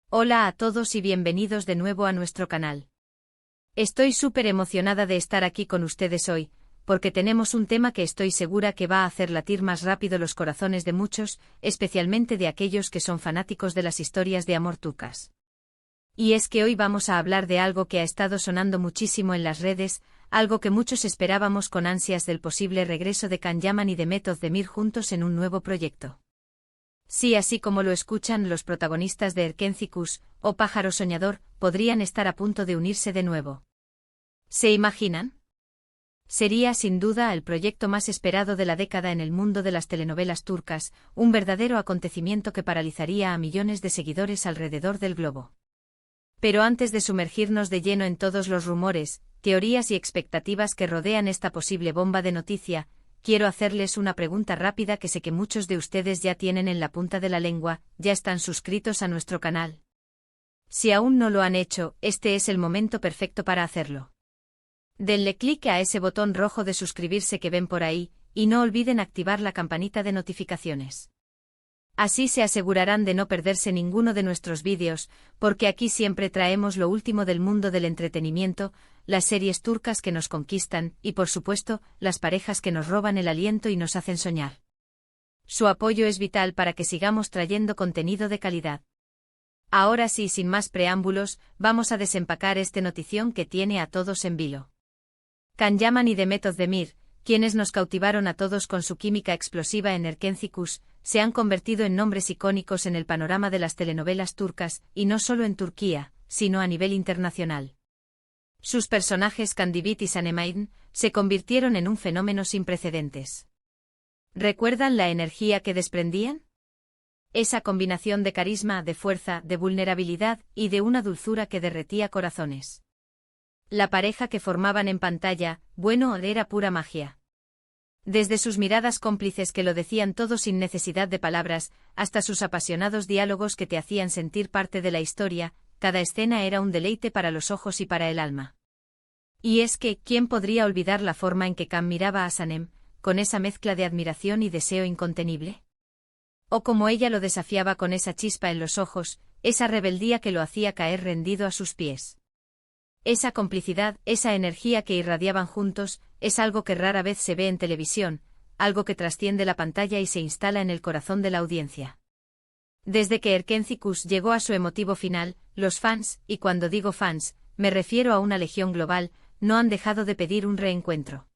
Hola a todos y bienvenidos de nuevo a nuestro canal. Estoy súper emocionada de estar aquí con ustedes hoy, porque tenemos un tema que estoy segura que va a hacer latir más rápido los corazones de muchos, especialmente de aquellos que son fanáticos de las historias de amor turcas. Y es que hoy vamos a hablar de algo que ha estado sonando muchísimo en las redes, algo que muchos esperábamos con ansias del posible regreso de Can Yaman y Demet Özdemir juntos en un nuevo proyecto. Sí, así como lo escuchan, los protagonistas de Erkenci Kuş, o Pájaro Soñador, podrían estar a punto de unirse de nuevo. ¿Se imaginan? Sería sin duda el proyecto más esperado de la década en el mundo de las telenovelas turcas, un verdadero acontecimiento que paralizaría a millones de seguidores alrededor del globo. Pero antes de sumergirnos de lleno en todos los rumores, teorías y expectativas que rodean esta posible bomba de noticia, quiero hacerles una pregunta rápida que sé que muchos de ustedes ya tienen en la punta de la lengua. ¿Ya están suscritos a nuestro canal? Si aún no lo han hecho, este es el momento perfecto para hacerlo. Denle clic a ese botón rojo de suscribirse que ven por ahí, y no olviden activar la campanita de notificaciones. Así se asegurarán de no perderse ninguno de nuestros vídeos, porque aquí siempre traemos lo último del mundo del entretenimiento, las series turcas que nos conquistan y, por supuesto, las parejas que nos roban el aliento y nos hacen soñar. Su apoyo es vital para que sigamos trayendo contenido de calidad. Ahora sí, sin más preámbulos, vamos a desempacar este notición que tiene a todos en vilo. Can Yaman y Demet Özdemir, quienes nos cautivaron a todos con su química explosiva en Erkenci Kuş, se han convertido en nombres icónicos en el panorama de las telenovelas turcas, y no solo en Turquía, sino a nivel internacional. Sus personajes Kandibit y Sanem se convirtieron en un fenómeno sin precedentes. ¿Recuerdan la energía que desprendían? Esa combinación de carisma, de fuerza, de vulnerabilidad y de una dulzura que derretía corazones. La pareja que formaban en pantalla, bueno, era pura magia. Desde sus miradas cómplices que lo decían todo sin necesidad de palabras, hasta sus apasionados diálogos que te hacían sentir parte de la historia, cada escena era un deleite para los ojos y para el alma. Y es que, ¿quién podría olvidar la forma en que Can miraba a Sanem, con esa mezcla de admiración y deseo incontenible? O como ella lo desafiaba con esa chispa en los ojos, esa rebeldía que lo hacía caer rendido a sus pies. Esa complicidad, esa energía que irradiaban juntos, es algo que rara vez se ve en televisión, algo que trasciende la pantalla y se instala en el corazón de la audiencia. Desde que Erkenci Kuş llegó a su emotivo final, los fans, y cuando digo fans, me refiero a una legión global, no han dejado de pedir un reencuentro.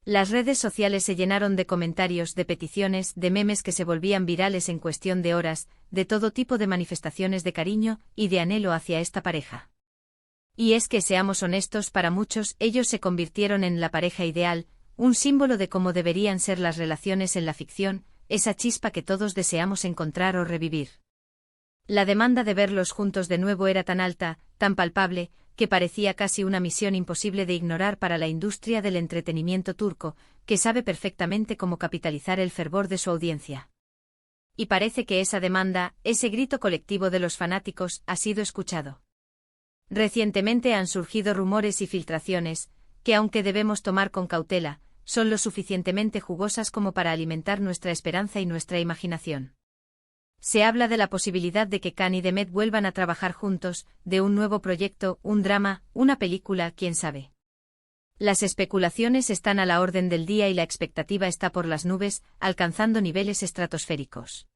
Las redes sociales se llenaron de comentarios, de peticiones, de memes que se volvían virales en cuestión de horas, de todo tipo de manifestaciones de cariño y de anhelo hacia esta pareja. Y es que, seamos honestos, para muchos ellos se convirtieron en la pareja ideal, un símbolo de cómo deberían ser las relaciones en la ficción, esa chispa que todos deseamos encontrar o revivir. La demanda de verlos juntos de nuevo era tan alta, tan palpable, que parecía casi una misión imposible de ignorar para la industria del entretenimiento turco, que sabe perfectamente cómo capitalizar el fervor de su audiencia. Y parece que esa demanda, ese grito colectivo de los fanáticos, ha sido escuchado. Recientemente han surgido rumores y filtraciones, que aunque debemos tomar con cautela, son lo suficientemente jugosas como para alimentar nuestra esperanza y nuestra imaginación. Se habla de la posibilidad de que Can y Demet vuelvan a trabajar juntos, de un nuevo proyecto, un drama, una película, quién sabe. Las especulaciones están a la orden del día y la expectativa está por las nubes, alcanzando niveles estratosféricos.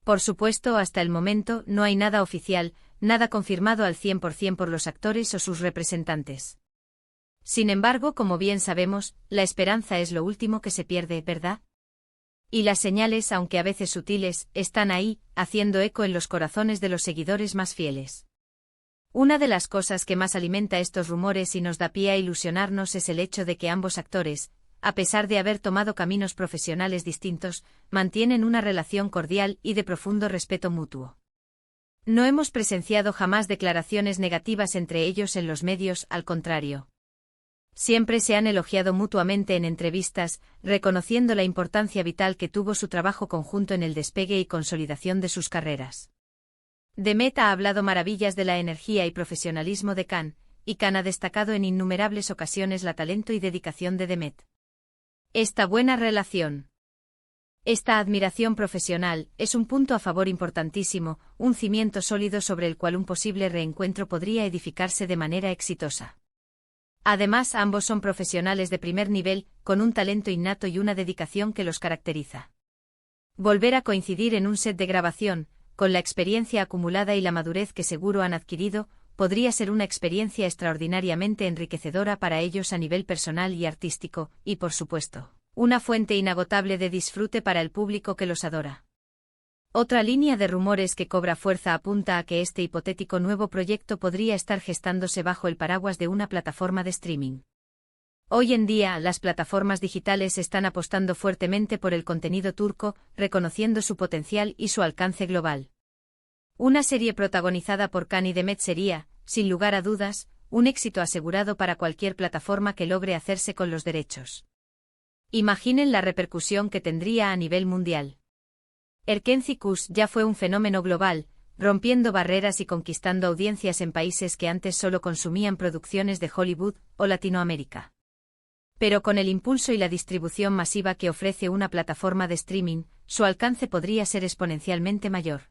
Por supuesto, hasta el momento no hay nada oficial, nada confirmado al 100% por los actores o sus representantes. Sin embargo, como bien sabemos, la esperanza es lo último que se pierde, ¿verdad? Y las señales, aunque a veces sutiles, están ahí, haciendo eco en los corazones de los seguidores más fieles. Una de las cosas que más alimenta estos rumores y nos da pie a ilusionarnos es el hecho de que ambos actores, a pesar de haber tomado caminos profesionales distintos, mantienen una relación cordial y de profundo respeto mutuo. No hemos presenciado jamás declaraciones negativas entre ellos en los medios, al contrario. Siempre se han elogiado mutuamente en entrevistas, reconociendo la importancia vital que tuvo su trabajo conjunto en el despegue y consolidación de sus carreras. Demet ha hablado maravillas de la energía y profesionalismo de Can, y Can ha destacado en innumerables ocasiones la talento y dedicación de Demet. Esta buena relación Esta admiración profesional es un punto a favor importantísimo, un cimiento sólido sobre el cual un posible reencuentro podría edificarse de manera exitosa. Además, ambos son profesionales de primer nivel, con un talento innato y una dedicación que los caracteriza. Volver a coincidir en un set de grabación, con la experiencia acumulada y la madurez que seguro han adquirido, podría ser una experiencia extraordinariamente enriquecedora para ellos a nivel personal y artístico, y por supuesto, una fuente inagotable de disfrute para el público que los adora. Otra línea de rumores que cobra fuerza apunta a que este hipotético nuevo proyecto podría estar gestándose bajo el paraguas de una plataforma de streaming. Hoy en día, las plataformas digitales están apostando fuertemente por el contenido turco, reconociendo su potencial y su alcance global. Una serie protagonizada por Can y Demet sería, sin lugar a dudas, un éxito asegurado para cualquier plataforma que logre hacerse con los derechos. Imaginen la repercusión que tendría a nivel mundial. Erkenci Kuş ya fue un fenómeno global, rompiendo barreras y conquistando audiencias en países que antes solo consumían producciones de Hollywood o Latinoamérica. Pero con el impulso y la distribución masiva que ofrece una plataforma de streaming, su alcance podría ser exponencialmente mayor.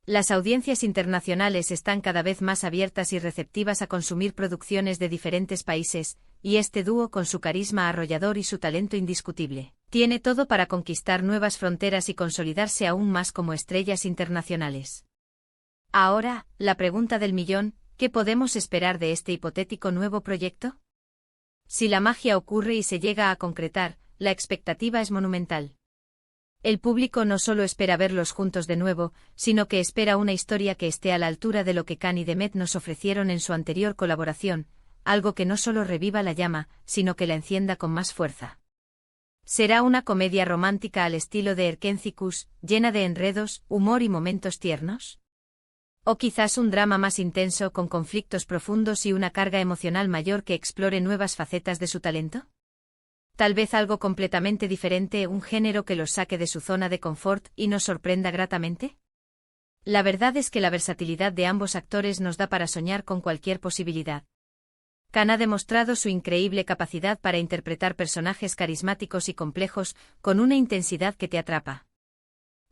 Las audiencias internacionales están cada vez más abiertas y receptivas a consumir producciones de diferentes países, y este dúo, con su carisma arrollador y su talento indiscutible, tiene todo para conquistar nuevas fronteras y consolidarse aún más como estrellas internacionales. Ahora, la pregunta del millón: ¿qué podemos esperar de este hipotético nuevo proyecto? Si la magia ocurre y se llega a concretar, la expectativa es monumental. El público no solo espera verlos juntos de nuevo, sino que espera una historia que esté a la altura de lo que Can y Demet nos ofrecieron en su anterior colaboración, algo que no solo reviva la llama, sino que la encienda con más fuerza. ¿Será una comedia romántica al estilo de Erkenci Kuş, llena de enredos, humor y momentos tiernos? ¿O quizás un drama más intenso con conflictos profundos y una carga emocional mayor que explore nuevas facetas de su talento? Tal vez algo completamente diferente, un género que los saque de su zona de confort y nos sorprenda gratamente. La verdad es que la versatilidad de ambos actores nos da para soñar con cualquier posibilidad. Can ha demostrado su increíble capacidad para interpretar personajes carismáticos y complejos, con una intensidad que te atrapa.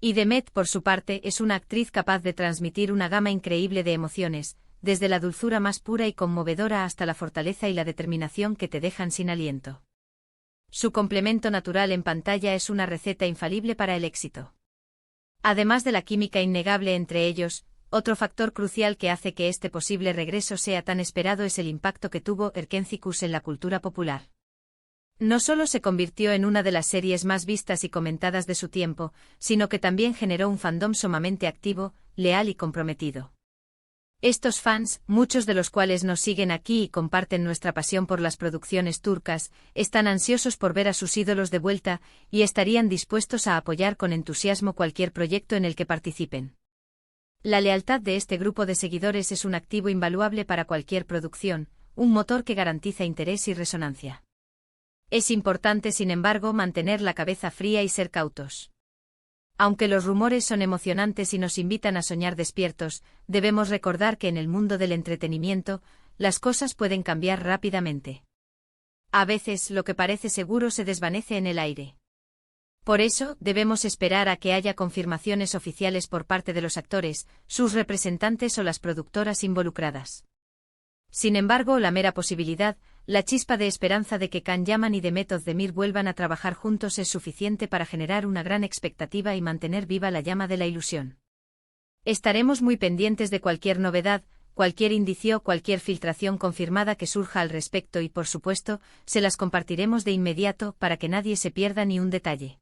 Y Demet, por su parte, es una actriz capaz de transmitir una gama increíble de emociones, desde la dulzura más pura y conmovedora hasta la fortaleza y la determinación que te dejan sin aliento. Su complemento natural en pantalla es una receta infalible para el éxito. Además de la química innegable entre ellos, otro factor crucial que hace que este posible regreso sea tan esperado es el impacto que tuvo Erkenci Kuş en la cultura popular. No solo se convirtió en una de las series más vistas y comentadas de su tiempo, sino que también generó un fandom sumamente activo, leal y comprometido. Estos fans, muchos de los cuales nos siguen aquí y comparten nuestra pasión por las producciones turcas, están ansiosos por ver a sus ídolos de vuelta y estarían dispuestos a apoyar con entusiasmo cualquier proyecto en el que participen. La lealtad de este grupo de seguidores es un activo invaluable para cualquier producción, un motor que garantiza interés y resonancia. Es importante, sin embargo, mantener la cabeza fría y ser cautos. Aunque los rumores son emocionantes y nos invitan a soñar despiertos, debemos recordar que en el mundo del entretenimiento, las cosas pueden cambiar rápidamente. A veces, lo que parece seguro se desvanece en el aire. Por eso, debemos esperar a que haya confirmaciones oficiales por parte de los actores, sus representantes o las productoras involucradas. Sin embargo, la mera posibilidad, la chispa de esperanza de que Can Yaman y Demet Özdemir vuelvan a trabajar juntos es suficiente para generar una gran expectativa y mantener viva la llama de la ilusión. Estaremos muy pendientes de cualquier novedad, cualquier indicio, cualquier filtración confirmada que surja al respecto y, por supuesto, se las compartiremos de inmediato para que nadie se pierda ni un detalle.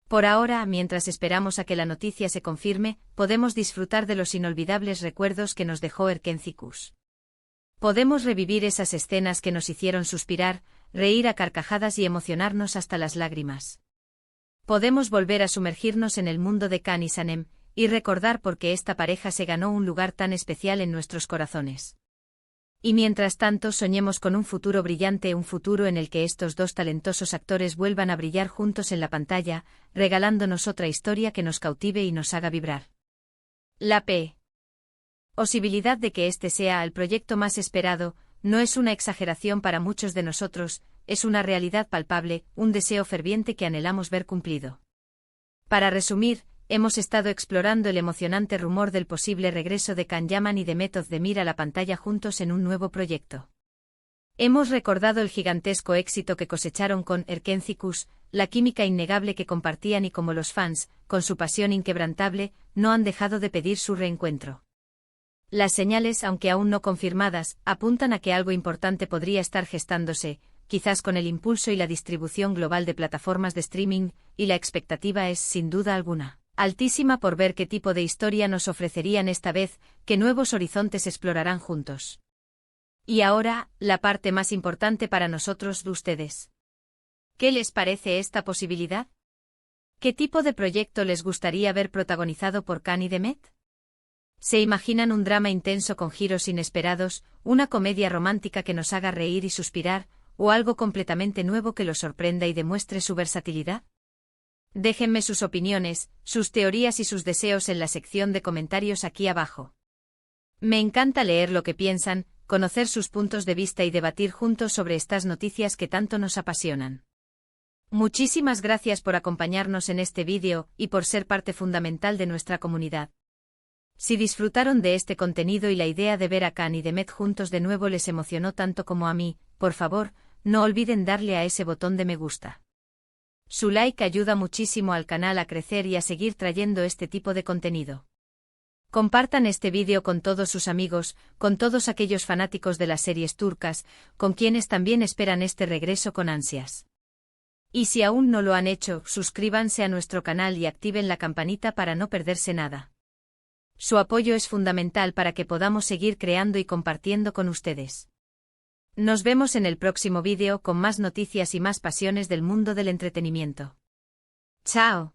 Por ahora, mientras esperamos a que la noticia se confirme, podemos disfrutar de los inolvidables recuerdos que nos dejó Erkenci Kuş. Podemos revivir esas escenas que nos hicieron suspirar, reír a carcajadas y emocionarnos hasta las lágrimas. Podemos volver a sumergirnos en el mundo de Can y Sanem, y recordar por qué esta pareja se ganó un lugar tan especial en nuestros corazones. Y mientras tanto soñemos con un futuro brillante, un futuro en el que estos dos talentosos actores vuelvan a brillar juntos en la pantalla, regalándonos otra historia que nos cautive y nos haga vibrar. La posibilidad de que este sea el proyecto más esperado, no es una exageración para muchos de nosotros, es una realidad palpable, un deseo ferviente que anhelamos ver cumplido. Para resumir, hemos estado explorando el emocionante rumor del posible regreso de Can Yaman y de Method Demir a la pantalla juntos en un nuevo proyecto. Hemos recordado el gigantesco éxito que cosecharon con Erkencikus, la química innegable que compartían y como los fans, con su pasión inquebrantable, no han dejado de pedir su reencuentro. Las señales, aunque aún no confirmadas, apuntan a que algo importante podría estar gestándose, quizás con el impulso y la distribución global de plataformas de streaming, y la expectativa es, sin duda alguna, altísima por ver qué tipo de historia nos ofrecerían esta vez, qué nuevos horizontes explorarán juntos. Y ahora, la parte más importante para nosotros, de ustedes. ¿Qué les parece esta posibilidad? ¿Qué tipo de proyecto les gustaría ver protagonizado por Can y Demet? ¿Se imaginan un drama intenso con giros inesperados, una comedia romántica que nos haga reír y suspirar, o algo completamente nuevo que los sorprenda y demuestre su versatilidad? Déjenme sus opiniones, sus teorías y sus deseos en la sección de comentarios aquí abajo. Me encanta leer lo que piensan, conocer sus puntos de vista y debatir juntos sobre estas noticias que tanto nos apasionan. Muchísimas gracias por acompañarnos en este vídeo y por ser parte fundamental de nuestra comunidad. Si disfrutaron de este contenido y la idea de ver a Can y Demet juntos de nuevo les emocionó tanto como a mí, por favor, no olviden darle a ese botón de me gusta. Su like ayuda muchísimo al canal a crecer y a seguir trayendo este tipo de contenido. Compartan este vídeo con todos sus amigos, con todos aquellos fanáticos de las series turcas, con quienes también esperan este regreso con ansias. Y si aún no lo han hecho, suscríbanse a nuestro canal y activen la campanita para no perderse nada. Su apoyo es fundamental para que podamos seguir creando y compartiendo con ustedes. Nos vemos en el próximo vídeo con más noticias y más pasiones del mundo del entretenimiento. ¡Chao!